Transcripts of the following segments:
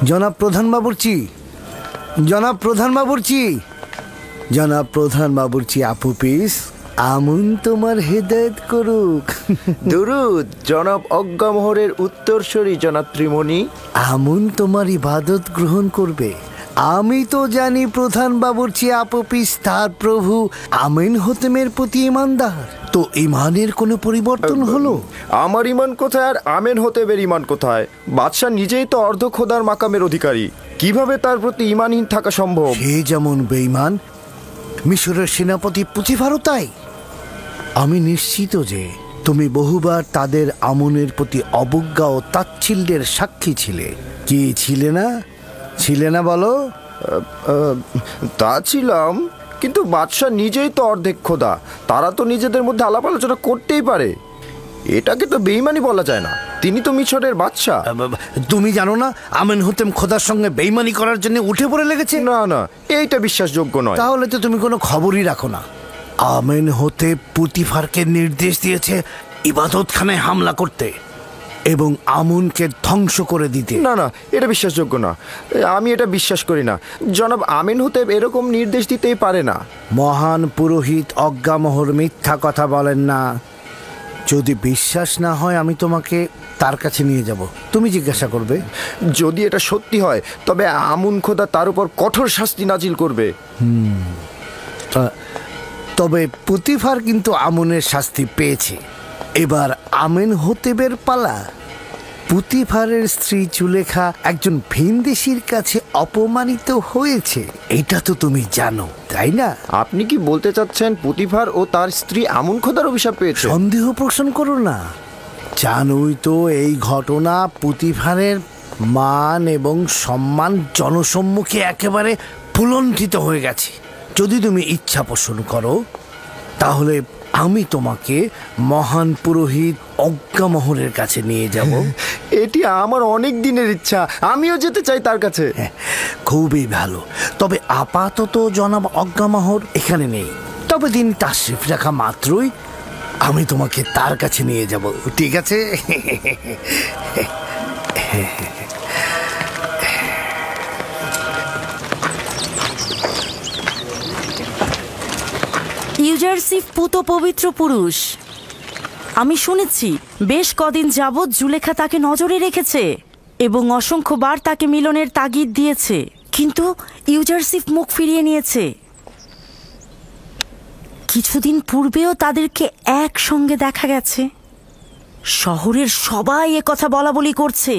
জনাব প্রধান বাবুর্চি, জনাব প্রধান বাবুর্চি, জনাব প্রধান বাবুর্চি আপু পিস, আমুন তোমার হেদায়েত করুক। দুরুদ জনাব অজ্ঞামোহরের উত্তরসূরি জনাব ত্রিমণি। আমুন তোমার ইবাদত গ্রহণ করবে। আমি তো জানি প্রধান বাবুর্চি আপু পিস তার প্রভু আমিন হোতেমের প্রতি ইমানদার। তো ইমানের কোনো পরিবর্তন হলো? আমার ইমান কোথায় আর আমেন হোতেমের ইমান কোথায়? বাদশাহ নিজেই তো অর্ধ খোদার মাকামের অধিকারী, কিভাবে তার প্রতি ইমানহীন থাকা সম্ভব? সে যেমন বেঈমান, মিশরের সেনাপতি পুতিফারও তাই। আমি নিশ্চিত যে তুমি বহুবার তাদের আমনের প্রতি অবজ্ঞা ও তাচ্ছিল্যের সাক্ষী ছিলে। কি ছিলে না, ছিলে না বলো? তা ছিলাম, কিন্তু বাদশাহ নিজেই তো অর্ধেক খোদা, তারা তো নিজেদের মধ্যে আলাপ আলোচনা করতেই পারে। এটাকে তো বেঈমানি বলা যায় না, তিনি তো মিশরের বাদশাহ। তুমি জানো না আমিন হোতেম খোদার সঙ্গে বেঈমানি করার জন্য উঠে পড়ে লেগেছে? না না, এইটা বিশ্বাসযোগ্য নয়। তাহলে তো তুমি কোনো খবরই রাখো না। আমিন হোতেম পুতিফারকে নির্দেশ দিয়েছে ইবাদতখানায় হামলা করতে এবং আমুনকে ধ্বংস করে দিতে। না না, এটা বিশ্বাসযোগ্য না, আমি এটা বিশ্বাস করি না। জনাব আমিন হোতেম এরকম নির্দেশ দিতেই পারে না। মহান পুরোহিত অজ্ঞামোহর মিথ্যা কথা বলেন না। যদি বিশ্বাস না হয় আমি তোমাকে তার কাছে নিয়ে যাব, তুমি জিজ্ঞাসা করবে। যদি এটা সত্যি হয় তবে আমুন খোদা তার উপর কঠোর শাস্তি নাজিল করবে। তবে পুতিফার কিন্তু আমুনের শাস্তি পেয়েছে, এবার আমিন হোতেবের পালা। পুতিফারের স্ত্রী জুলেখা একজন ভিনদেশীর কাছে অপমানিত হয়েছে, এটা তো তুমি জানো, তাই না? আপনি কি বলতে চাচ্ছেন পুতিফার ও তার স্ত্রী আমুন খোদার অভিশাপ পেয়েছে? সন্দেহ পোষণ করো না। জানোই তো এই ঘটনা পুতিফারের মান এবং সম্মান জনসম্মুখে একেবারে ফুলণ্ঠিত হয়ে গেছে। যদি তুমি ইচ্ছা পোষণ করো তাহলে আমি তোমাকে মহান পুরোহিত অজ্ঞামোহরের কাছে নিয়ে যাব। এটি আমার অনেক দিনের ইচ্ছা, আমিও যেতে চাই তার কাছে। খুবই ভালো। তবে আপাতত জনাব অজ্ঞামোহর এখানে নেই, তবে দিন তাশরিফ রাখা মাত্রই আমি তোমাকে তার কাছে নিয়ে যাব, ঠিক আছে? ইউজারসিফ পুত পবিত্র পুরুষ। আমি শুনেছি বেশ কদিন যাবৎ জুলেখা তাকে নজরে রেখেছে এবং অসংখ্যবার তাকে মিলনের তাগিদ দিয়েছে, কিন্তু ইউজারসিফ মুখ ফিরিয়ে নিয়েছে। কিছুদিন পূর্বেও তাদেরকে একসঙ্গে দেখা গেছে। শহরের সবাই একথা বলা বলি করছে।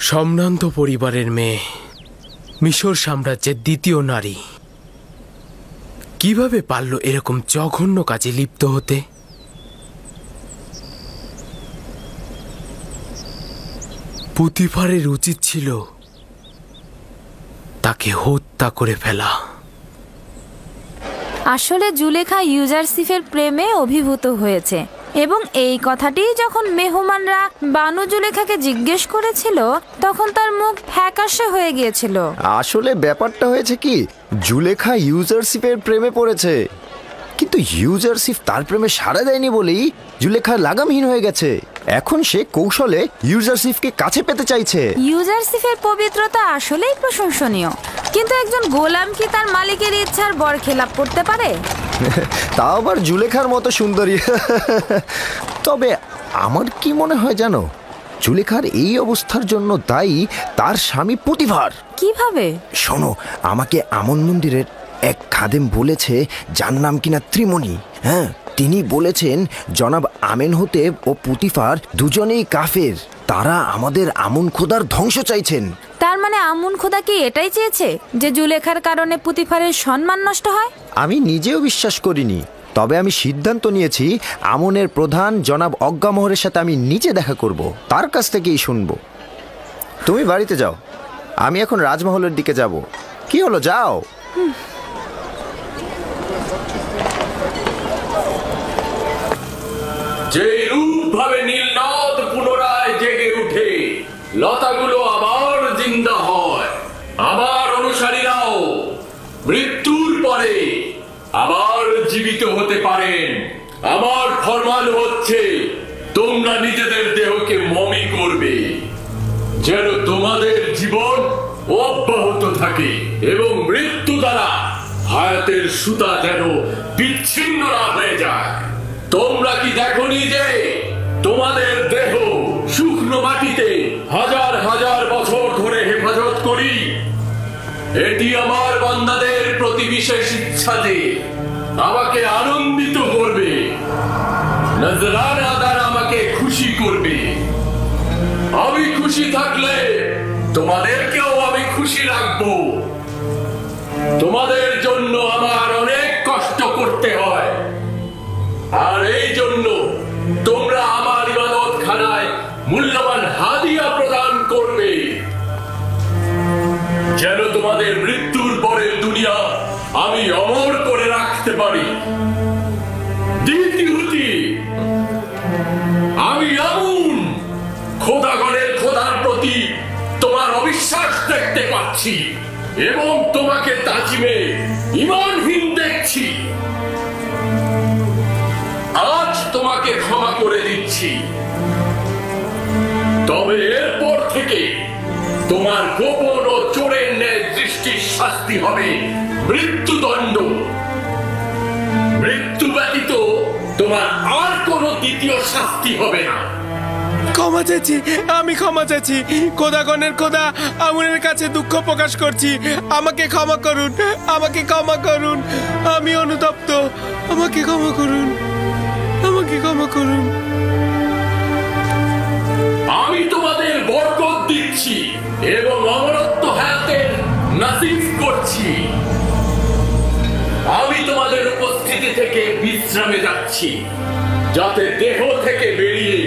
সম্ভ্রান্ত পরিবারের মেয়ে, মিশর সাম্রাজ্যের দ্বিতীয় নারী, কিভাবে পারল এরকম জঘন্য কাজে লিপ্ত হতে? পুতিফারের উচিত ছিল তাকে হত্যা করে ফেলা। আসলে জুলেখা ইউজারসিফের প্রেমে অভিভূত হয়েছে এবং এই কথাটি যখন মেহমানরা বানু জুলেখাকে জিজ্ঞেস করেছিল তখন তার মুখ ফ্যাকাশে হয়ে গিয়েছিল। আসলে ব্যাপারটা হয়েছে কি, জুলেখা ইউজারসিফের প্রেমে পড়েছে, কিন্তু ইউজারসিফ তার প্রেমে সাড়া দেয়নি বলেই জুলেখা লাগামহীন হয়ে গেছে। এখন সে কৌশলে ইউজারসিফকে কাছে পেতে চাইছে। ইউজারসিফের পবিত্রতা আসলেই প্রশংসনীয়, কিন্তু একজন গোলাম কি তার মালিকের ইচ্ছার বরখেলাপ করতে পারে? তা আবার জুলেখার মতো সুন্দরী। তবে আমার কি মনে হয় জানো, জুলেখার এই অবস্থার জন্য দায়ী তার স্বামী পুতিফার। কিভাবে? শোনো, আমাকে আমন মন্দিরের এক খাদেম বলেছে, যার নাম কিনা ত্রিমণি। হ্যাঁ, তিনি বলেছেন জনাব আমিন হোতেব ও পুতিফার দুজনেই কাফের, তারা আমাদের আমুন খোদার ধ্বংস চাইছেন। তার মানে আমুন খোদা কি এটাই চেয়েছে যে জুলেখার কারণে পুতিফারের সম্মান নষ্ট হয়? আমি নিজেও বিশ্বাস করিনি, তবে আমি সিদ্ধান্ত নিয়েছি আমনের প্রধান জনাব অজ্ঞামোহরের সাথে আমি নিজে দেখা করব, তার কাছ থেকেই শুনবো। তুমি বাড়িতে যাও, আমি এখন রাজমহলের দিকে যাব। কি হলো, যাও। যে রূপ ভাবে নীলনদ পুনরায় জেগে উঠে, লতাগুলো আবার জিন্দা হয়, আবার অনুসারীরাও মৃত্যুর পরে আবার জীবিত হতে পারেন, আমার ফরমান হচ্ছে তোমরা নিজেদের দেহকে মমি করবে। যেন তোমাদের জীবন অব্যাহত থাকে এবং মৃত্যু দ্বারা হায়াতের সুতা যেন বিচ্ছিন্ন না হয়ে যায়। তোমরা কি দেখনি যে তোমাদের দেহ শুকনো মাটিতে হাজার হাজার বছর ধরে হেফাজত করি? এটি আমার বান্দাদের প্রতি বিশেষ ইচ্ছা যে আমাকে আনন্দিত করবে, নজরানা দ্বারা আমাকে খুশি করবে। আমি খুশি থাকলে তোমাদেরকেও আমি খুশি রাখবো। তোমাদের জন্য আমার অনেক কষ্ট করতে হয়, আর এই জন্য তোমরা আমার ইবাদতখানায় মূল্যবান হাদিয়া প্রদান করবে, যেন তোমাদের মৃত্যুর পরের দুনিয়া আমি অমর করে রাখতে পারি। দ্বিতীয়টি, আমি আমুন খোদাগণের খোদার প্রতি তোমার অবিশ্বাস দেখতে পাচ্ছি এবং তোমাকে তাজিমে ঈমানহীন দেখছি। আজ তোমাকে ক্ষমা করে দিচ্ছি, তবে এরপর থেকে তোমার গোপন ও চোরের ন্যায় দৃষ্টির শাস্তি হবে মৃত্যুদণ্ড। মৃত্যু ব্যতীত তোমার আর কোনো দ্বিতীয় শাস্তি হবে না। ক্ষমা চাচ্ছি, আমি ক্ষমা চাচ্ছি। খোদাগণের খোদা আমুনের কাছে দুঃখ প্রকাশ করছি। আমাকে ক্ষমা করুন, আমাকে ক্ষমা করুন। আমি অনুতপ্ত, আমাকে ক্ষমা করুন, আমাকে ক্ষমা করুন। আমি তোমাদের বরকত দিচ্ছি এবং অমরত্ব হায়াতের নাসিব করছি। আমি তোমাদের উপস্থিতি থেকে বিশ্রামে যাচ্ছি, যাতে দেহ থেকে বেরিয়ে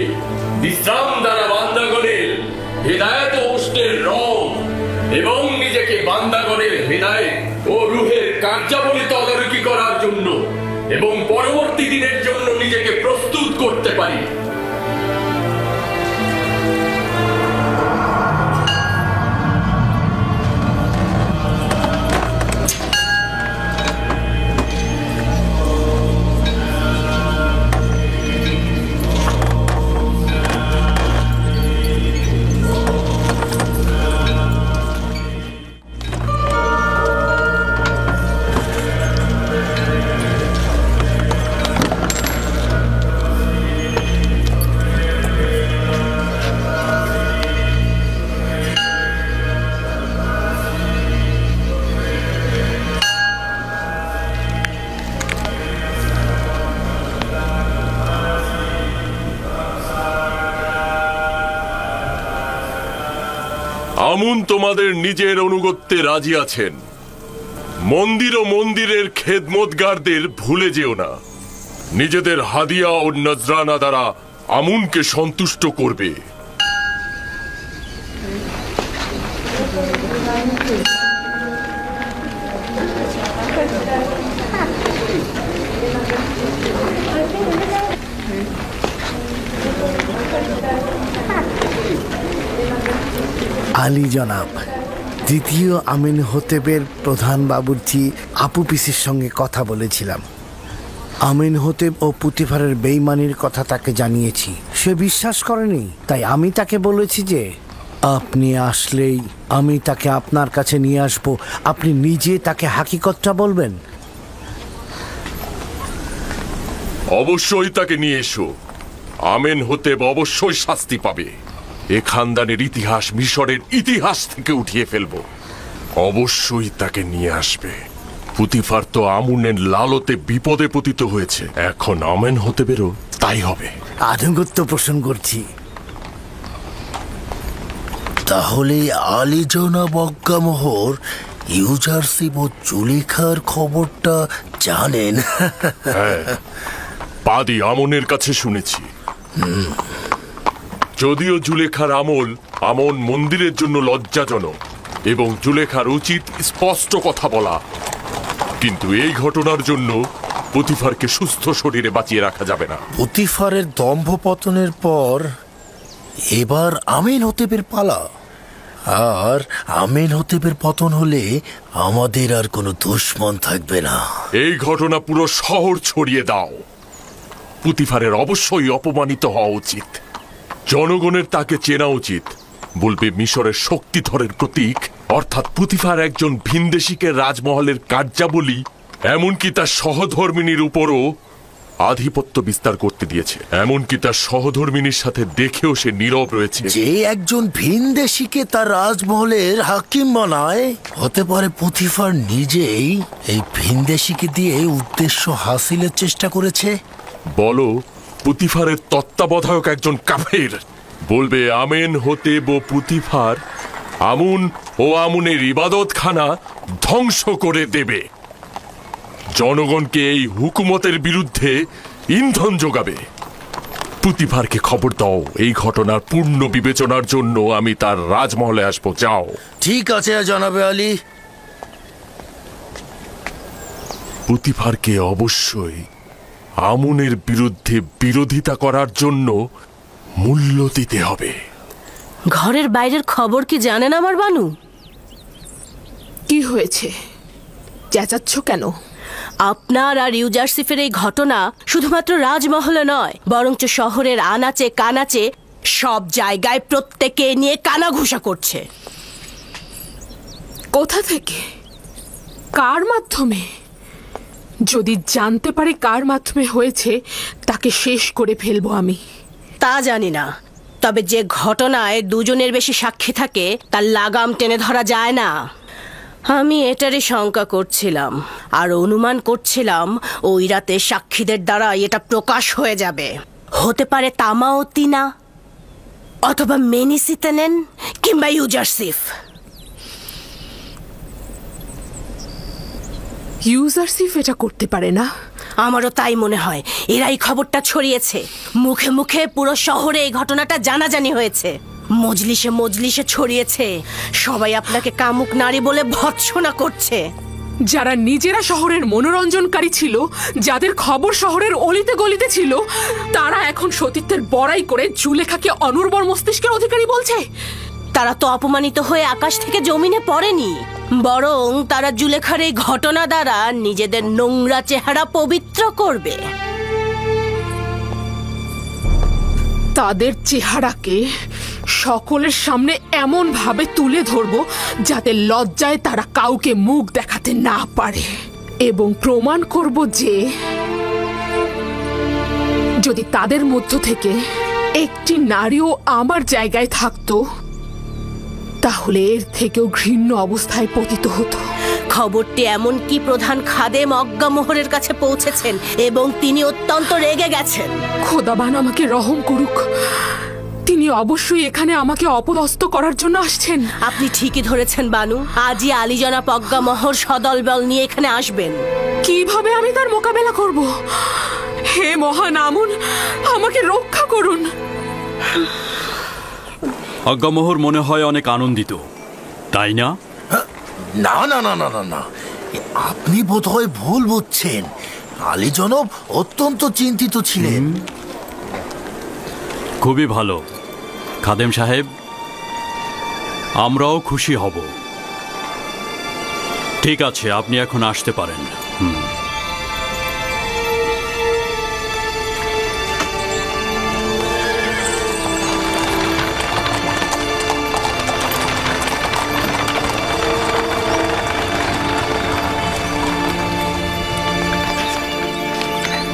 বিশ্রাম দ্বারা বান্দাগণের হেদায়েত ও উষ্ণের রং এবং নিজেকে বান্দাগণের হেদায়েত ও রূহের কার্যাবলী তদারকি করার জন্য এবং পরবর্তী দিনের জন্য নিজেকে প্রস্তুত করতে পারি। আমুন তোমাদের নিজের অনুগত্যে রাজি আছেন। মন্দির ও মন্দিরের খেদমতগারদের ভুলে যেও না। নিজেদের হাদিয়া ও নজরানা দ্বারা আমুনকে সন্তুষ্ট করবে। আলী জনাব, দ্বিতীয় আমিনহোতেবের প্রধান বাবুর্চি আপু পিসির সঙ্গে কথা বলেছিলাম। আমিনহোতেব ও পুতিফারের বেইমানির কথা তাকে জানিয়েছি। সে বিশ্বাস করেনি, তাই আমি তাকে বলেছি যে আপনি আসলেই আমি তাকে আপনার কাছে নিয়ে আসব। আপনি নিজে তাকে হাকিকতটা বলবেন। অবশ্যই তাকে নিয়ে এসো। আমিনহোতেব অবশ্যই শাস্তি পাবে। এ খানদানের ইতিহাস মিশরের ইতিহাস থেকে উঠিয়ে ফেলব। অবশ্যই তাকে নিয়ে আসবে। পুতিফার তো আমুনের লালতে বিপদে পতিত হয়েছে, এখন আমিনহোতেবেরও তাই হবে। আনুগত্য পোষণ করছি। তাহলে আলী জনাব অজ্ঞামোহর ইউজারশিপ ও জুলেখার খবরটা জানেন? হ্যাঁ, পাদি আমনের কাছে শুনেছি। যদিও জুলেখার আমন মন্দিরের জন্য লজ্জাজনক এবং জুলেখার উচিত স্পষ্ট কথা বলা, কিন্তু এই ঘটনার জন্য পুতিফারকে সুস্থ শরীরে বাঁচিয়ে রাখা যাবে না। পুতিফারের দম্ভ পতনের পর এবার আমিনহোতেবের পালা, আর আমিনহোতেবের পতন হলে আমাদের আর কোনো দুশমন থাকবে না। এই ঘটনা পুরো শহর ছড়িয়ে দাও। পুতিফারের অবশ্যই অপমানিত হওয়া উচিত। জনগণের তাকে চেনা উচিত। বলবে মিশরের শক্তিধরের প্রতীক অর্থাৎ পুতিফার একজন ভিনদেশীকে রাজমহলের কার্যাবলী এমনকি তার সহধর্মিনীর উপরও আধিপত্য বিস্তার করতে দিয়েছে। এমনকি তার সহধর্মিনীর সাথে দেখেও সে নীরব রয়েছে। যে একজন ভিনদেশীকে তার রাজমহলের হাকিম বানায়, হতে পারে পুতিফার নিজেই এই ভিনদেশীকে দিয়ে উদ্দেশ্য হাসিলের চেষ্টা করেছে। বলো পুতিফারের তত্ত্বাবধায়ক একজন কাফের বলবে আমেন হতেব ও পুতিফার আমুন ও আমুনের ইবাদতখানা ধ্বংস করে দেবে, জনগণকে এই হুকুমতের বিরুদ্ধে ইন্ধন যোগাবে। পুতিফারকে খবর দাও, এই ঘটনার পূর্ণ বিবেচনার জন্য আমি তার রাজমহলে আসবো। যাও। ঠিক আছে জনাবে আলী। পুতিফারকে অবশ্যই আমুনের বিরুদ্ধে বিরোধিতা করার জন্য মূল্য দিতে হবে। ঘরের বাইরের খবর কি জানেন আমার বানু? কি হয়েছে, চেঁচাচ্ছ কেন? আপনার আর ইউজারসিফের এই ঘটনা শুধুমাত্র রাজমহলে নয়, বরঞ্চ শহরের আনাচে কানাচে সব জায়গায় প্রত্যেকে নিয়ে কানাঘুষা করছে। কোথা থেকে, কার মাধ্যমে? যদি জানতে পারে কার মাধ্যমে হয়েছে, তাকে শেষ করে ফেলবো আমি। তা জানি না, তবে যে ঘটনায় দুজনের বেশি সাক্ষী থাকে তার লাগাম টেনে ধরা যায় না। আমি এটারই শঙ্কা করছিলাম আর অনুমান করছিলাম ওই রাতে সাক্ষীদের দ্বারা এটা প্রকাশ হয়ে যাবে। হতে পারে তামা ও তিনা, অথবা মেনিসিতেনেন কিংবা ইউজারসিফ। ইউজারসিফ এটা করতে পারে না? আমারও তাই মনে হয়। এরাই খবরটা ছড়িয়েছে, মুখে মুখে পুরো শহরে এই ঘটনাটা জানাজানি হয়েছে, মজলিসে মজলিসে ছড়িয়েছে। সবাই আপনাকে কামুক নারী বলে ভৎসনা করছে। যারা নিজেরা শহরের মনোরঞ্জনকারী ছিল, যাদের খবর শহরের অলিতে গলিতে ছিল, তারা এখন সতীত্বের বড়াই করে জুলেখাকে অনুর্বর মস্তিষ্কের অধিকারী বলছে। তারা তো অপমানিত হয়ে আকাশ থেকে জমিনে পড়েনি, বরং তারা জুলেখার এই ঘটনা দ্বারা নিজেদের নোংরা চেহারা পবিত্র করবে। তাদের চেহারাকে সকলের সামনে এমন ভাবে তুলে ধরবো যাতে লজ্জায় তারা কাউকে মুখ দেখাতে না পারে, এবং প্রমাণ করব যে যদি তাদের মধ্য থেকে একটি নারীও আমার জায়গায় থাকতো, তাহলে এর থেকেও ঘৃণ্য অবস্থায় পতিত হতো। খবরটি এমনকি প্রধান খাদেম অজ্ঞামোহরের কাছে পৌঁছেছেন এবং তিনি অত্যন্ত রেগে গেছেন। খোদাবান আমাকে রহম করুক, তিনি অবশ্যই এখানে আমাকে অপদস্থ করার জন্য আসছেন। আপনি ঠিকই ধরেছেন বানু, আজই আলী জনাব অজ্ঞামোহর সদলবল নিয়ে এখানে আসবেন। কিভাবে আমি তার মোকাবেলা করব? হে মহান আমুন, আমাকে রক্ষা করুন। অজ্ঞামোহর মনে হয় অনেক আনন্দিত, তাই না? না না না না না না, আপনি বোধহয় ভুল বুঝছেন। আলী জনাব অত্যন্ত চিন্তিত ছিলেন। খুবই ভালো খাদেম সাহেব, আমরাও খুশি হব। ঠিক আছে, আপনি এখন আসতে পারেন।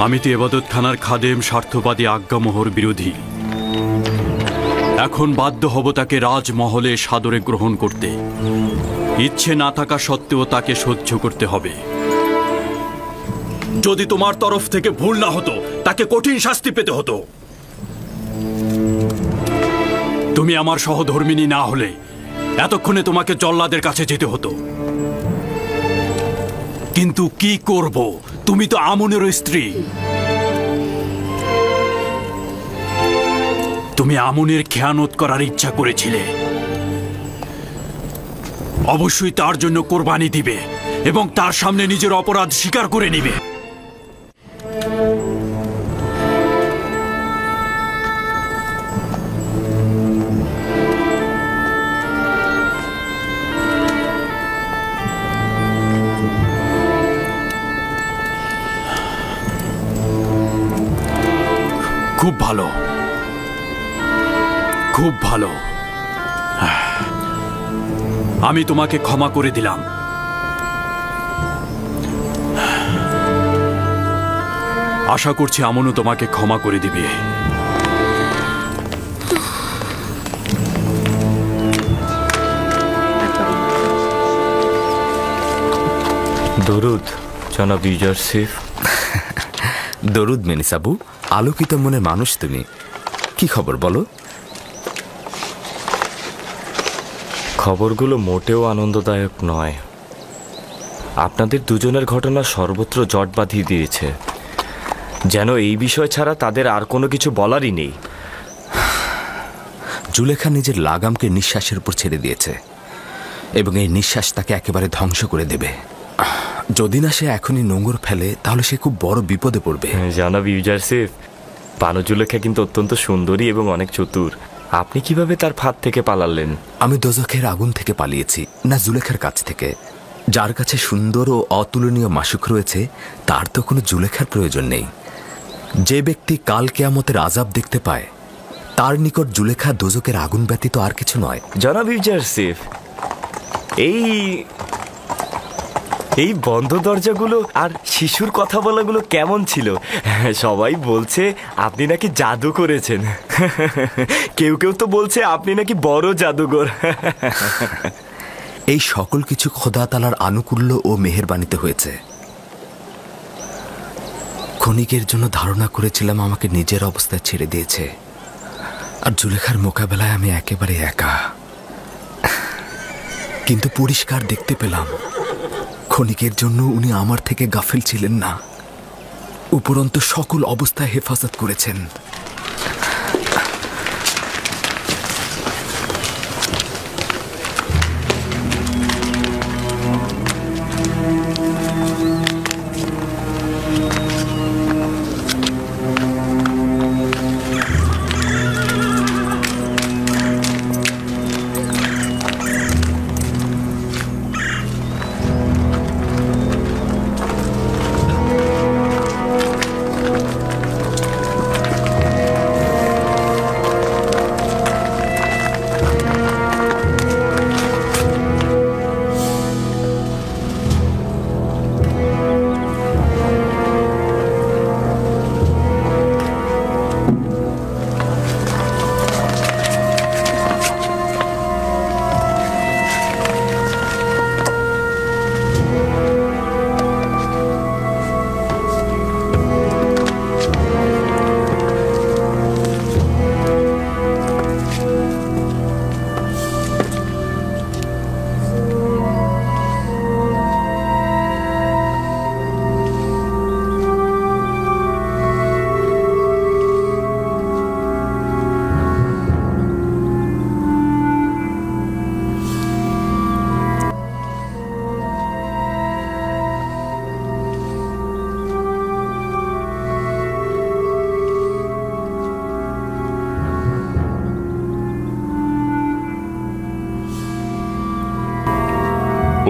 আমি তো এবাদতখানার খাদেম স্বার্থবাদী আজ্ঞামোহর বিরোধী। এখন বাধ্য হব তাকে রাজমহলে সাদরে গ্রহণ করতে। ইচ্ছে না থাকা সত্ত্বেও তাকে সহ্য করতে হবে। যদি তোমার তরফ থেকে ভুল না হতো, তাকে কঠিন শাস্তি পেতে হতো। তুমি আমার সহধর্মিনী না হলে এতক্ষণে তোমাকে জল্লাদের কাছে যেতে হতো। কিন্তু কি করব, তুমি তো আমুনেরও স্ত্রী। তুমি আমুনের খেয়ানত করার ইচ্ছা করেছিলে, অবশ্যই তার জন্য কোরবানি দিবে এবং তার সামনে নিজের অপরাধ স্বীকার করে নিবে। খুব ভালো, খুব ভালো। আমি তোমাকে ক্ষমা করে দিলাম। আশা করছি আমনও তোমাকে ক্ষমা করে দিবে। দরুদ জনাব ইউজারসিফ। দরুদ মেনিসাবু, আলোকিত মনের মানুষ তুমি। কি খবর বলো? খবরগুলো মোটেও আনন্দদায়ক নয়। আপনাদের দুজনের ঘটনা সর্বত্র জট বাঁধিয়ে দিয়েছে, যেন এই বিষয় ছাড়া তাদের আর কোনো কিছু বলারই নেই। জুলেখা নিজের লাগামকে নিঃশ্বাসের উপর ছেড়ে দিয়েছে এবং এই নিঃশ্বাস তাকে একেবারে ধ্বংস করে দেবে। যদি না সে এখনই নোংর ফেলে তাহলে সে খুব বড় বিপদে পড়বে। জনাব ইউজারসিফ, বানু জুলেখা কিন্তু অত্যন্ত সুন্দরী এবং অনেক চতুর। আপনি কিভাবে তার ফাঁদ থেকে পালালেন? আমি দোজখের আগুন থেকে পালিয়েছি, না জুলেখার কাছ থেকে। যার কাছে সুন্দর ও অতুলনীয় মাসুক রয়েছে তার তো কোনো জুলেখার প্রয়োজন নেই। যে ব্যক্তি কাল কিয়ামতের আযাব দেখতে পায় তার নিকট জুলেখা দোজখের আগুন ব্যতীত আর কিছু নয়। জনাব ইউজারসিফ, এই বন্ধ দরজাগুলো আর শিশুর কথা বলাগুলো কেমন ছিল? সবাই বলছে আপনি নাকি জাদু করেছেন। কেউ কেউ তো বলছে আপনি নাকি বড় জাদুঘর। এই সকল কিছু খোদা তাআলার আনুকূল্য ও মেহেরবানিতে হয়েছে। ক্ষণিকের জন্য ধারণা করেছিলাম আমাকে নিজের অবস্থায় ছেড়ে দিয়েছে, আর জুলেখার মোকাবেলায় আমি একেবারে একা। কিন্তু পরিষ্কার দেখতে পেলাম ক্ষণিকের জন্য উনি আমার থেকে গাফিল ছিলেন না, উপরন্তু সকল অবস্থায় হেফাজত করেছেন।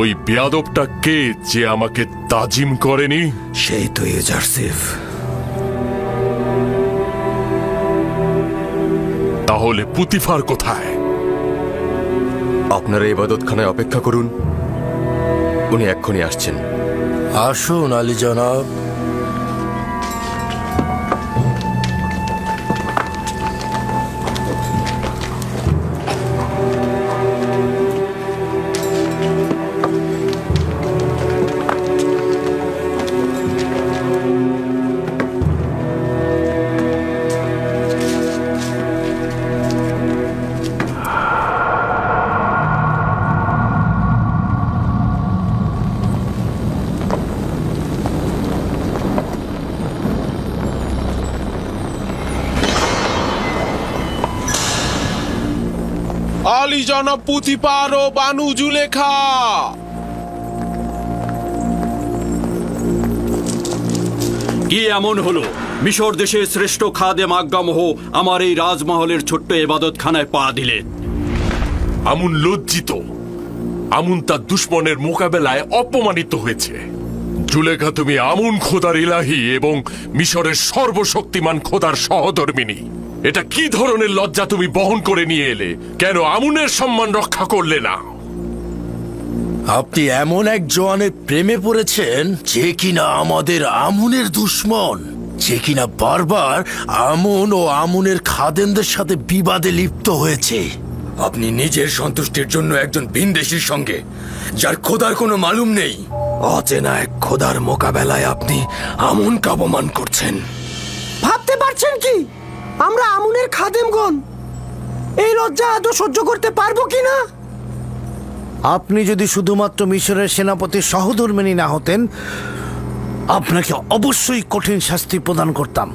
ওই বেয়াদবটা কে যে আমাকে তাজিম করেনি? সেই তো ইউজারসিফ। তাহলে পুতিফার কোথায়? আপনারা ইবাদতখানায় অপেক্ষা করুন, উনি এক্ষুনি আসছেন। আসুন আলী জনাব। আলী জনাব পুতিফার ও বানু জুলেখা। কি এমন হলো মিশর দেশের শ্রেষ্ঠ খাদেম আজ্ঞামোহ আমার এই রাজমহলের ছোট্ট ইবাদতখানায় পা দিলেন? আমুন লজ্জিত। আমুন তার দুশ্মনের মোকাবেলায় অপমানিত হয়েছে। জুলেখা, তুমি আমুন খোদার ইলাহি এবং মিশরের সর্বশক্তিমান খোদার সহধর্মিনী। এটা কি ধরনের লজ্জা তুমি বহন করে নিয়ে এলে? কেন আমুনের সম্মান রক্ষা করলে না? আপনি এমন এক জওয়ানের প্রেমে পড়েছেন যে কিনা আমাদের আমুনের দুশ্মন, যে কিনা বারবার আমুন ও আমুনের খাদেমদের সাথে বিবাদে লিপ্ত হয়েছে। আপনি নিজের সন্তুষ্টির জন্য একজন ভিনদেশীর সঙ্গে, যার খোদার কোনো মালুম নেই, অচেনা এক খোদার মোকাবেলায় আপনি আমুনকে অপমান করছেন। ভাবতে পারছেন কি আমরা আমুনের খাদেমগণ এই লজ্জা আদৌ সহ্য করতে পারবো কিনা? আপনি যদি শুধুমাত্র মিশরের সেনাপতির সহধর্মিণী না হতেন, আপনাকে অবশ্যই কঠিন শাস্তি প্রদান করতাম।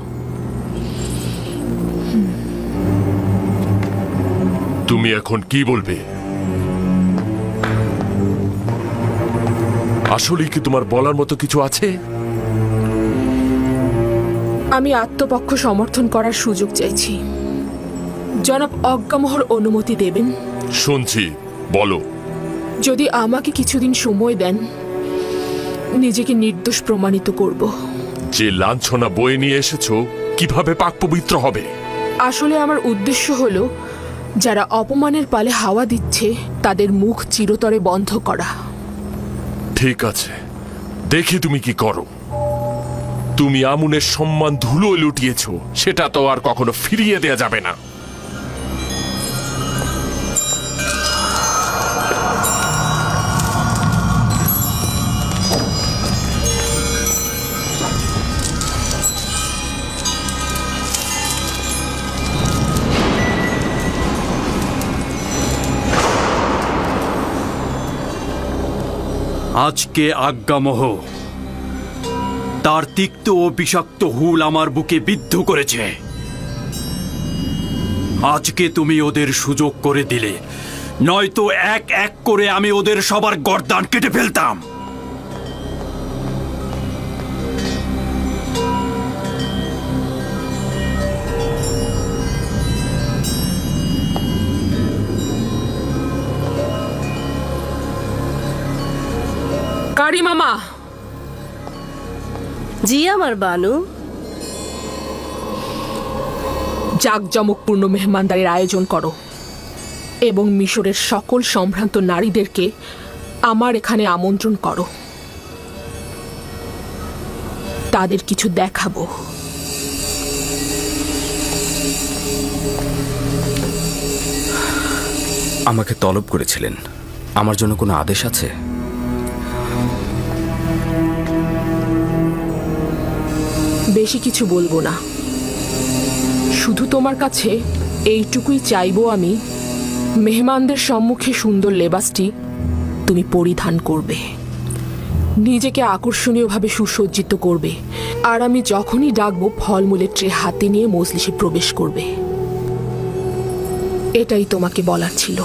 তুমি এখন কি বলবে? আসলে কি তোমার বলার মতো কিছু আছে? আমি আত্মপক্ষ সমর্থন করার সুযোগ চাইছি। জনাব অজ্ঞামোহর অনুমতি দেবেন? শুনছি, বলো। যদি আমাকে কিছুদিন সময় দেন, নিজেকে নির্দোষ প্রমাণিত করব। যে লাঞ্ছনা বয়ে নিয়ে এসেছো কিভাবে পাক পবিত্র হবে? আসলে আমার উদ্দেশ্য হলো যারা অপমানের পালে হাওয়া দিচ্ছে তাদের মুখ চিরতরে বন্ধ করা। ঠিক আছে, দেখি তুমি কি করো। তুমি আমুনের সম্মান ধুলো লুটিয়েছো, সেটা তো আর কখনো ফিরিয়ে দেয়া যাবে না। আজকে আজ্ঞামোহ তার তিক্ত ও বিষাক্ত হুল আমার বুকে বিদ্ধ করেছে। আজকে তুমি ওদের সুযোগ করে দিলে, নয়তো এক এক করে আমি ওদের সবার গর্দান কেটে ফেলতাম। কারি মামা। জি আমার বানু। জাঁকজমকপূর্ণ মেহমানদারির আয়োজন করো এবং মিশরের সকল সম্ভ্রান্ত নারীদেরকে আমার এখানে আমন্ত্রণ করো। তাদের কিছু দেখাবো। আমাকে তলব করেছিলেন, আমার জন্য কোনো আদেশ আছে? বেশি কিছু বলবো না, শুধু তোমার কাছে এইটুকুই চাইবো আমি, মেহমানদের সম্মুখে সুন্দর লেবাসটি তুমি পরিধান করবে, নিজেকে আকর্ষণীয়ভাবে সুসজ্জিত করবে, আর আমি যখনই ডাকবো ফলমূলের ট্রে হাতে নিয়ে মজলিসে প্রবেশ করবে। এটাই তোমাকে বলার ছিল।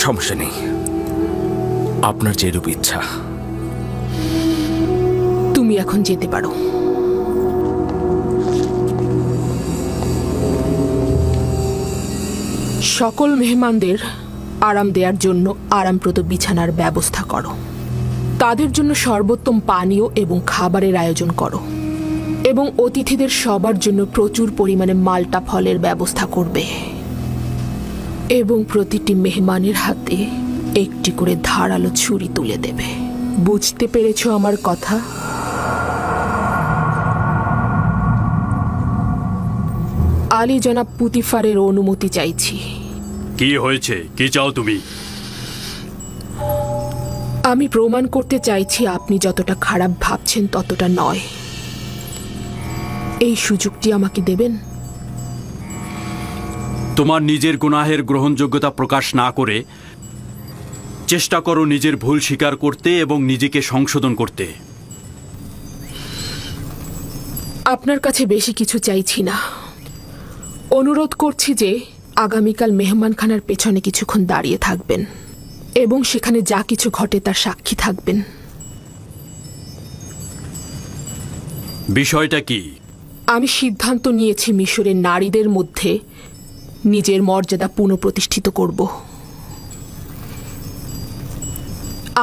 সমস্যা নেই, আপনার যেরূপ ইচ্ছা। তুমি এখন যেতে পারো। সকল মেহমানদের আরাম দেওয়ার জন্য আরামপ্রদ বিছানার ব্যবস্থা করো। তাদের জন্য সর্বোত্তম পানীয় এবং খাবারের আয়োজন করো এবং অতিথিদের সবার জন্য প্রচুর পরিমাণে মাল্টা ফলের ব্যবস্থা করবে এবং প্রতিটি মেহমানের হাতে একটি করে ধারালো ছুরি তুলে দেবে। বুঝতে পেরেছো আমার কথা? আলী জনাব পুতিফারের অনুমতি চাইছি। কি হয়েছে? কি চাও তুমি? আমি প্রমাণ করতে চাইছি আপনি যতটা খারাপ ভাবছেন ততটা নয়। এই সুযোগটি আমাকে দেবেন? তোমার নিজের গুনাহের গ্রহণযোগ্যতা প্রকাশ না করে চেষ্টা করো নিজের ভুল স্বীকার করতে এবং নিজেকে সংশোধন করতে। আপনার কাছে বেশি কিছু চাইছি না। অনুরোধ করছি যে আগামীকাল মেহমানখানার পেছনে কিছুক্ষণ দাঁড়িয়ে থাকবেন এবং সেখানে যা কিছু ঘটে তার সাক্ষী থাকবেন। বিষয়টা কি? আমি সিদ্ধান্ত নিয়েছি মিশরের নারীদের মধ্যে নিজের মর্যাদা পুনঃপ্রতিষ্ঠিত করব।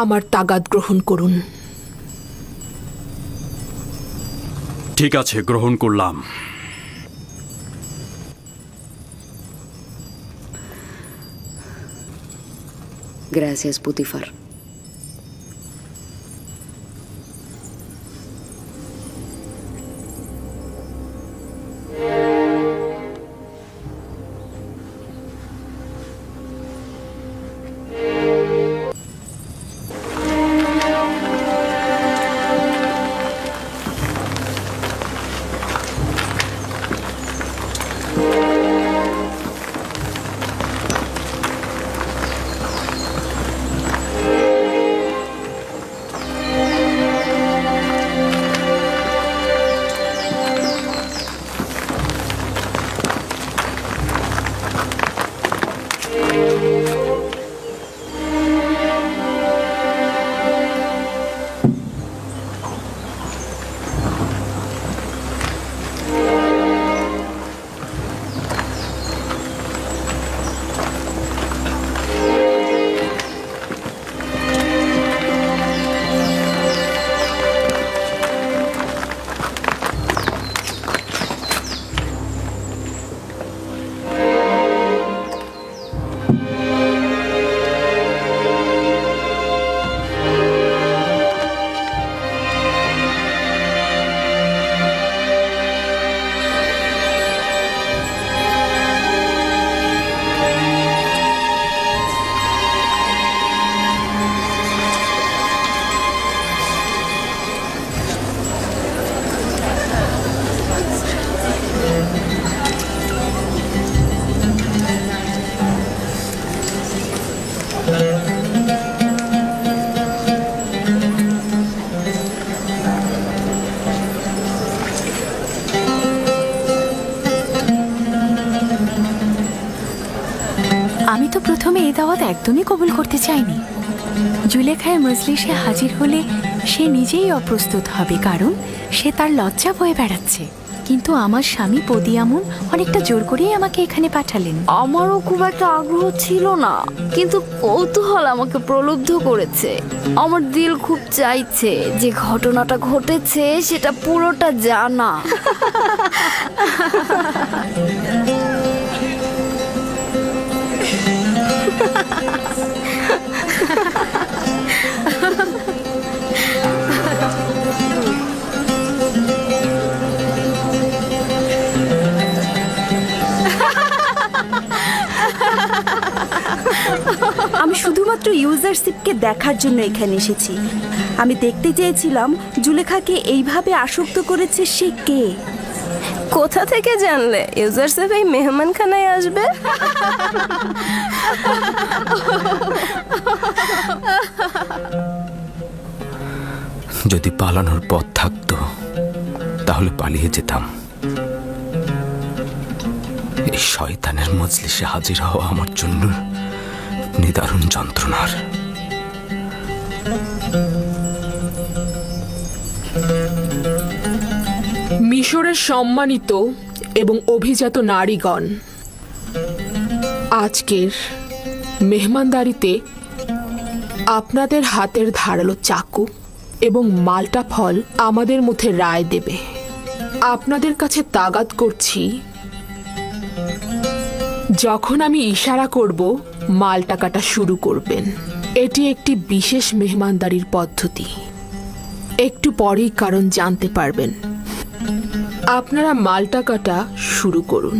আমার তাগাদ গ্রহণ করুন। ঠিক আছে, গ্রহণ করলাম। Gracias, Putifar. আমি তো প্রথমে এই দাওয়াত একদমই কবুল করতে চাইনি। জুলেখায় মজলিসে হাজির হলে সে নিজেই অপ্রস্তুত হবে, কারণ সে তার লজ্জা বয়ে বেড়াচ্ছে। কিন্তু আমার স্বামী পদিয়ামুন অনেকটা জোর করেই আমাকে এখানে পাঠালেন। আমারও খুব একটা আগ্রহ ছিল না, কিন্তু কৌতূহল আমাকে প্রলুব্ধ করেছে। আমার দিল খুব চাইছে যে ঘটনাটা ঘটেছে সেটা পুরোটা জানা। আমি শুধুমাত্র ইউজারশিপকে দেখার জন্য এখানে এসেছি। আমি দেখতে চেয়েছিলাম জুলেখাকে এইভাবে আসক্ত করেছে সে কে। কোথা থেকে জানলে ইউজারশিপ এই মেহমানখানায় আসবে? যদি পালানোর পথ থাকতো তাহলে পালিয়ে যেতাম। এই শয়তানের মজলিসে হাজির হওয়া আমার জন্য নিদারুণ যন্ত্রণার। মিশরের সম্মানিত এবং অভিজাত নারীগণ, আজকের মেহমানদারিতে আপনাদের হাতের ধারালো চাকু এবং মাল্টা ফল আমাদের মধ্যে রায় দেবে। আপনাদের কাছে তাগাদ করছি, যখন আমি ইশারা করব মালটা কাটা শুরু করবেন। এটি একটি বিশেষ মেহমানদারির পদ্ধতি। একটু পরেই কারণ জানতে পারবেন। আপনারা মালটা কাটা শুরু করুন।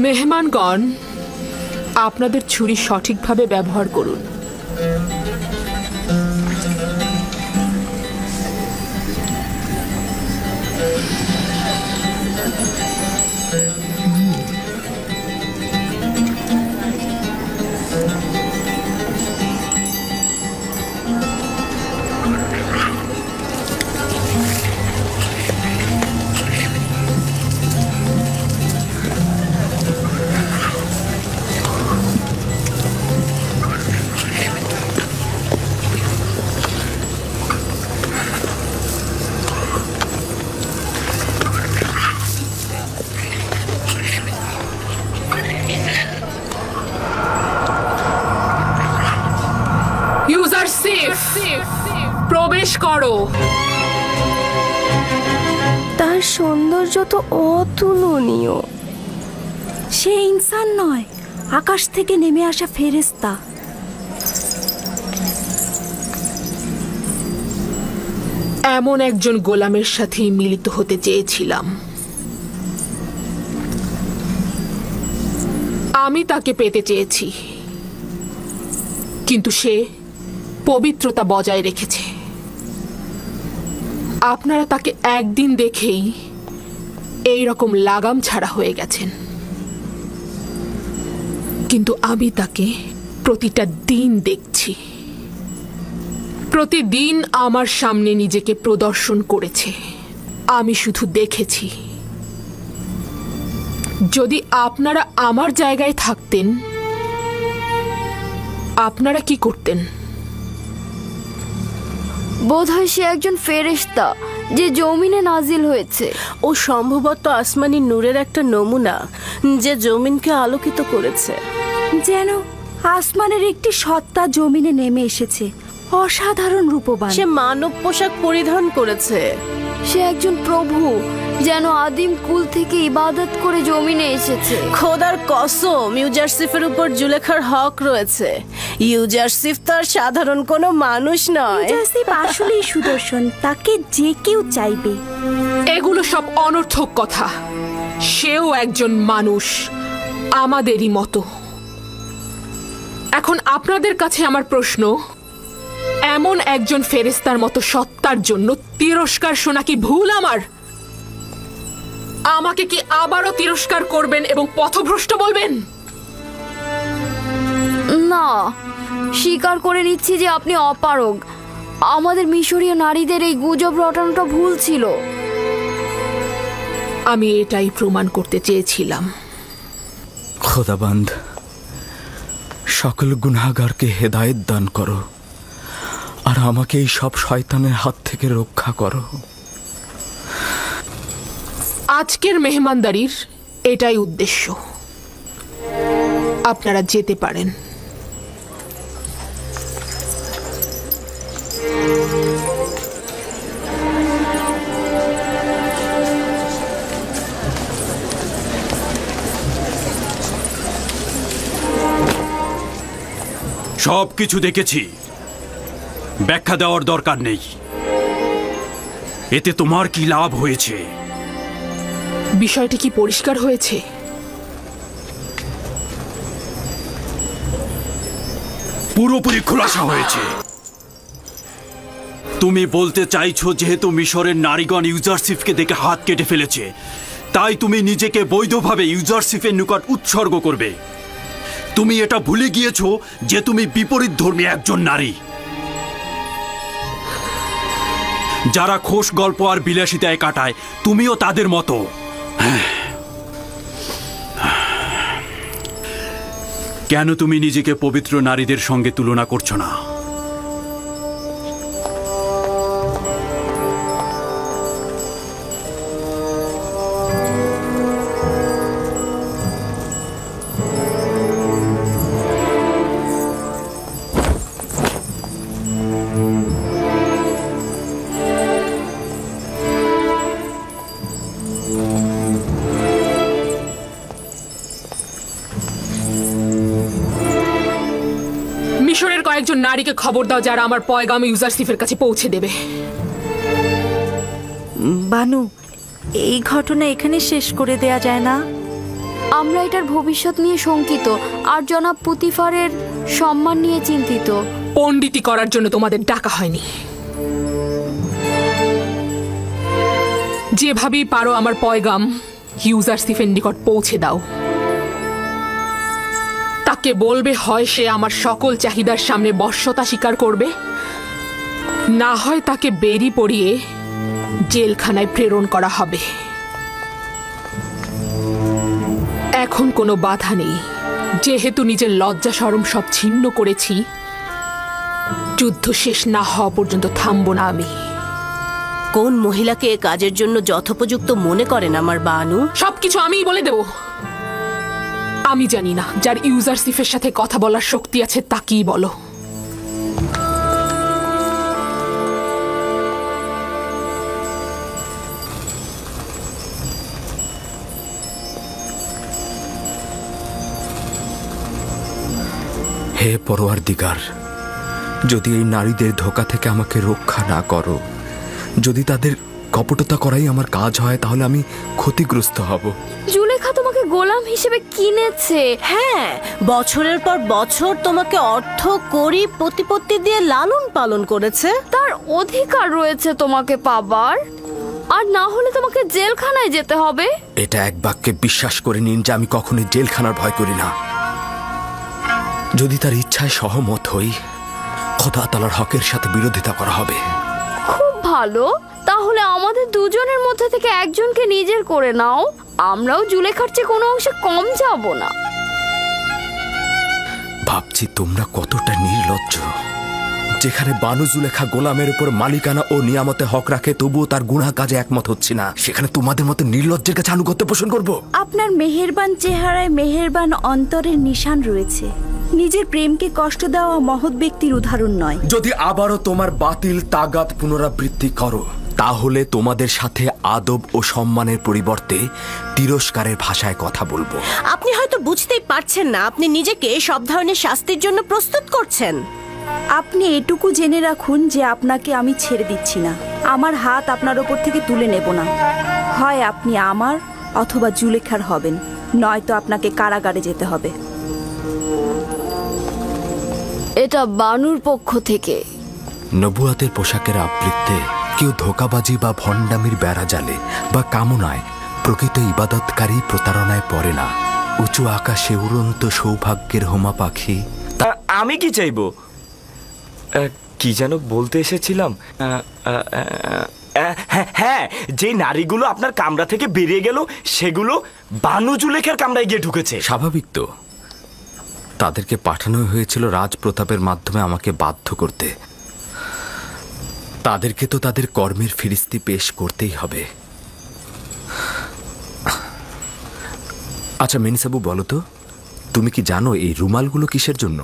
মেহমানগণ, আপনাদের ছুরি সঠিকভাবে ব্যবহার করুন। ইউজারশিপ, প্রবেশ করো। তার সৌন্দর্য তো অতুলনীয়। সে ইনসান নয়, আকাশ থেকে নেমে আসা ফেরেশতা। এমন একজন গোলামের সাথে মিলিত হতে চেয়েছিলাম। আমি তাকে পেতে চেয়েছি, কিন্তু সে পবিত্রতা বজায় রেখেছে। আপনারা তাকে একদিন দেখেই এই রকম লাগাম ছাড়া হয়ে গেছেন, কিন্তু আমি তাকে প্রতিটা দিন দেখছি। প্রতিদিন আমার সামনে নিজেকে প্রদর্শন করেছে, আমি শুধু দেখেছি। যদি আপনারা আমার জায়গায় থাকতেন, আপনারা কি করতেন? বোধহয় সে একজন ফেরেশতা যে জমিনে নাজিল হয়েছে। ও সম্ভবত আসমানি নূরের একটা নমুনা যে জমিনকে আলোকিত করেছে। যেন আসমানের একটি সত্তা জমিনে নেমে এসেছে, অসাধারণ রূপবান। সে মানব পোশাক পরিধান করেছে। সে একজন প্রভু, যেন আদিম কুল থেকে ইবাদত করে জমিনে এসেছে। খোদার কসম, ইউজারশিফের উপর জুলেখার হক রয়েছে। ইউজারশিফ তার সাধারণ কোনো মানুষ নয়। ইউজারশিফ আসলেই সুদর্শন, তাকে যে কেউ চাইবে। এগুলো সব অনর্থক কথা। সেও একজন মানুষ, আমাদেরই মতো। এখন আপনাদের কাছে আমার প্রশ্ন, এমন একজন ফেরেশতার মতো সত্তার জন্য তিরস্কার শোনা কি ভুল আমার? আমাকে কি আবারও তিরস্কার করবেন এবং পথভ্রষ্ট বলবেন? না, স্বীকার করে নিচ্ছি যে আপনি অপারগ। আমাদের মিশরীয় নারীদের এই গুজব রটানোটা ভুল ছিল। আমি এটাই প্রমাণ করতে চেয়েছিলাম। খোদাবান্দ, সকল গুনাহগারকে হেদায়েত দান করো, আর আমাকে এই সব শয়তানের হাত থেকে রক্ষা করো। আজকের মেহমানদারির এটাই উদ্দেশ্য। আপনারা যেতে পারেন। সব কিছু দেখেছি, ব্যাখ্যা দেওয়ার দরকার নেই। এতে তোমার কি লাভ হয়েছে? বিষয়টি কি পরিষ্কার হয়েছে? পুরোপুরি খোলাসা হয়েছে। তুমি বলতে চাইছো যেহেতু মিশরের নারীগণ ইউজারশিফকে দেখে হাত কেটে ফেলেছে, তাই তুমি নিজেকে বৈধভাবে ইউজারশিফের নিকট উৎসর্গ করবে। তুমি এটা ভুলে গিয়েছো যে তুমি বিপরীত ধর্মী একজন নারী। যারা খোশ গল্প আর বিলাসিতায় কাটায়, তুমিও তাদের মতো। কেন তুমি নিজেকে পবিত্র নারীদের সঙ্গে তুলনা করছো না? মিশরের কয়েকজন নারীকে খবর দাও যারা আমার পয়গাম ইউজারশিফের কাছে পৌঁছে দেবে। বানু, এই ঘটনা এখানে শেষ করে দেয়া যায় না? আমরা এটার ভবিষ্যৎ নিয়ে শঙ্কিত আর জনাব পুতিফারের সম্মান নিয়ে চিন্তিত। পণ্ডিতি করার জন্য তোমাদের ডাকা হয়নি। যেভাবেই পারো আমার পয়গাম ইউজারসিফের নিকট পৌঁছে দাও। তাকে বলবে হয় সে আমার সকল চাহিদার সামনে বশ্যতা স্বীকার করবে, না হয় তাকে বেরি পড়িয়ে জেলখানায় প্রেরণ করা হবে। এখন কোনো বাধা নেই, যেহেতু নিজের লজ্জা শরম সব ছিন্ন করেছি। যুদ্ধ শেষ না হওয়া পর্যন্ত থামবো না আমি। কোন মহিলাকে এ কাজের জন্য যথোপযুক্ত মনে করেন আমার বানু? সবকিছু আমিই বলে দেব। আমি জানি না, যার ইউজারসিফের সাথে কথা বলার শক্তি আছে তাকেই বলো। হে পরওয়ারদিগার, যদি এই নারীদের ধোঁকা থেকে আমাকে রক্ষা না করো, যদি তাদের কপটতা করাই আমার কাজ হয়, তাহলে আমি ক্ষতিগ্রস্ত হব। জুলেখা তোমাকে গোলাম হিসেবে কিনেছে। হ্যাঁ, বছরের পর বছর তোমাকে অর্থ করি প্রতিপত্তি দিয়ে লালন পালন করেছে। তার অধিকার রয়েছে তোমাকে পাবার, আর না হলে তোমাকে জেলখানায় যেতে হবে। এটা এক বাক্যে বিশ্বাস করে নিন যে আমি কখনোই জেলখানার ভয় করি না। যদি তার ইচ্ছায় সহমত হই, খোদা তাআলার হকের সাথে বিরোধিতা করা হবে। খুব ভালো, তাহলে আমাদের দুজনের মধ্যে থেকে একজনকে নিজের করে নাও। আমরাও জুলেখার চেয়ে কোনো অংশে কম যাব না। ভাবছি তোমরা কতটা নির্লজ্জ। যেখানে বানু জুলেখা গোলামের উপর মালিকানা ও নিয়ামতে হক রাখে, তবুও তার গুনাহ কাজে একমত হচ্ছে না, সেখানে তোমাদের মতো নির্লজ্জের কাছে আনুগত্য পোষণ করব? আপনার মেহেরবান চেহারায় মেহেরবান অন্তরের নিশান রয়েছে। নিজের প্রেমকে কষ্ট দেওয়া মহৎ ব্যক্তির উদাহরণ নয়। যদি আবারও তোমার বাতিল তাগাদ পুনরাবৃত্তি করো, তাহলে তোমাদের সাথে আদব ও সম্মানের পরিবর্তে তিরস্কারের ভাষায় কথা বলবো। আপনি হয়তো বুঝতেই পারছেন না আপনি নিজেকে সব ধরনের শাস্তির জন্য প্রস্তুত করছেন। আপনি এটুকু জেনে রাখুন যে আপনাকে আমি ছেড়ে দিচ্ছি না। আমার হাত আপনার ওপর থেকে তুলে নেব না। হয় আপনি আমার অথবা জুলেখার হবেন, নয়তো আপনাকে কারাগারে যেতে হবে। এটা বানুর পক্ষ থেকে। নবুয়াতের পোশাকের আবৃত্তে কেউ ধোঁকাবাজি বা ভণ্ডামির বেড়া জালে বা কামনায় প্রকৃত ইবাদতকারী প্রতারণায় পড়ে না। উঁচু আকাশে উড়ন্ত সৌভাগ্যের হোমা পাখি। আমি কি চাইবো? কি যেন বলতে এসেছিলাম? হ্যাঁ, যে নারীগুলো আপনার কামরা থেকে বেরিয়ে গেল, সেগুলো বানু জুলেখার কামরায় গিয়ে ঢুকেছে। স্বাভাবিক তো, তাদেরকে পাঠানো হয়েছিল রাজপ্রতাপের মাধ্যমে আমাকে বাধ্য করতে। তাদেরকে তো তাদের কর্মের ফিরিস্তি পেশ করতেই হবে। আচ্ছা মেনিসাবু, বলো তো, তুমি কি জানো এই রুমালগুলো কিসের জন্য?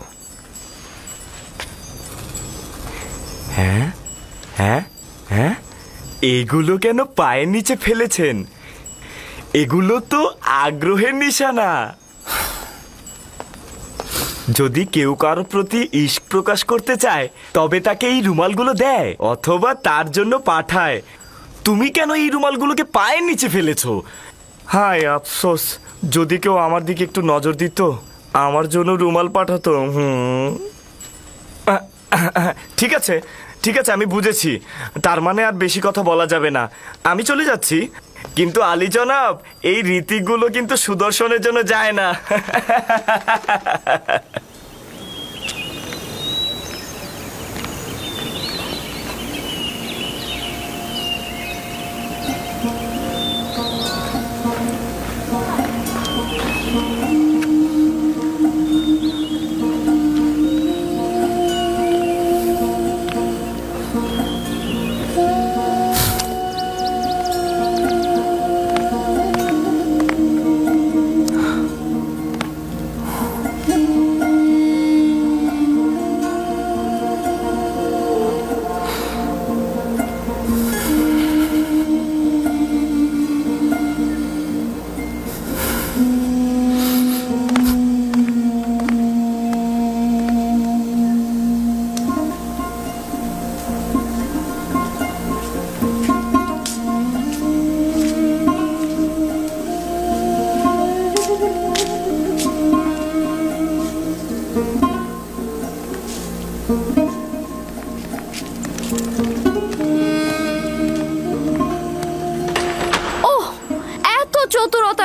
হ্যাঁ হ্যাঁ হ্যাঁ, এগুলো কেন পায়ের নিচে ফেলেছেন? এগুলো তো আগ্রহের নিশানা। যদি কেউ কারো প্রতি ইশক প্রকাশ করতে চায়, তবে তাকে এই রুমালগুলো দেয় অথবা তার জন্য পাঠায়। তুমি কেন এই রুমালগুলোকে পায়ের নিচে ফেলেছো? হায় আফসোস, যদি কেউ আমার দিকে একটু নজর দিত, আমার জন্য রুমাল পাঠাতো। ঠিক আছে ঠিক আছে, আমি বুঝেছি। তার মানে আর বেশি কথা বলা যাবে না। আমি চলে যাচ্ছি। কিন্তু আলী জনাব, এই রীতিগুলো কিন্তু সুদর্শনের জন্য যায় না।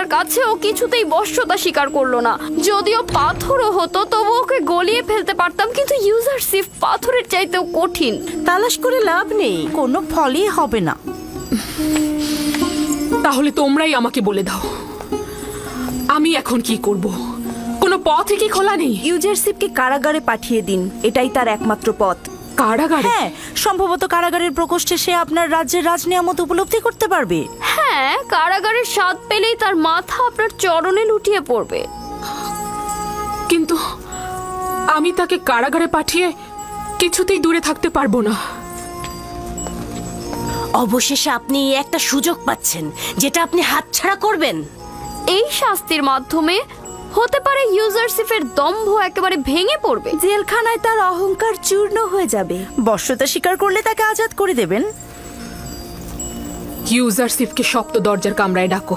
আপনার কাছে ও কিছুতেই বশ্যতা স্বীকার করলো না। যদিও পাথরও হতো তবু ওকে গলিয়ে ফেলতে পারতাম, কিন্তু ইউজারশিপ পাথরের চাইতেও কঠিন। তালাশ করে লাভ নেই, কোনো ফলই হবে না। তাহলে তোমরাই আমাকে বলে দাও, আমি এখন কি করব? কোনো পথই কি খোলা নেই? ইউজারশিপকে কারাগারে পাঠিয়ে দিন, এটাই তার একমাত্র পথ। কারাগারে? হ্যাঁ, সম্ভবত কারাগারের প্রকোষ্ঠে সে আপনার রাজ্যের রাজনিয়ামত উপলব্ধি করতে পারবে। হ্যাঁ, কারাগারের স্বাদ পেলেই তার মাথা আপনার চরণে লুটিয়ে পড়বে। কিন্তু আমি তাকে কারাগারে পাঠিয়ে কিছুতেই দূরে থাকতে পারবো না। অবশেষে আপনি একটা সুযোগ পাচ্ছেন যেটা আপনি হাতছাড়া করবেন। এই শাস্তির মাধ্যমে হতে পারে ইউজারশিপের দম্ভ একেবারে ভেঙে পড়বে। জেলখানায় তার অহংকার চূর্ণ হয়ে যাবে। বশ্যতা স্বীকার করলে তাকে আজাদ করে দেবেন। ইউজারশিপকে শক্ত দরজার কামরায় ডাকো।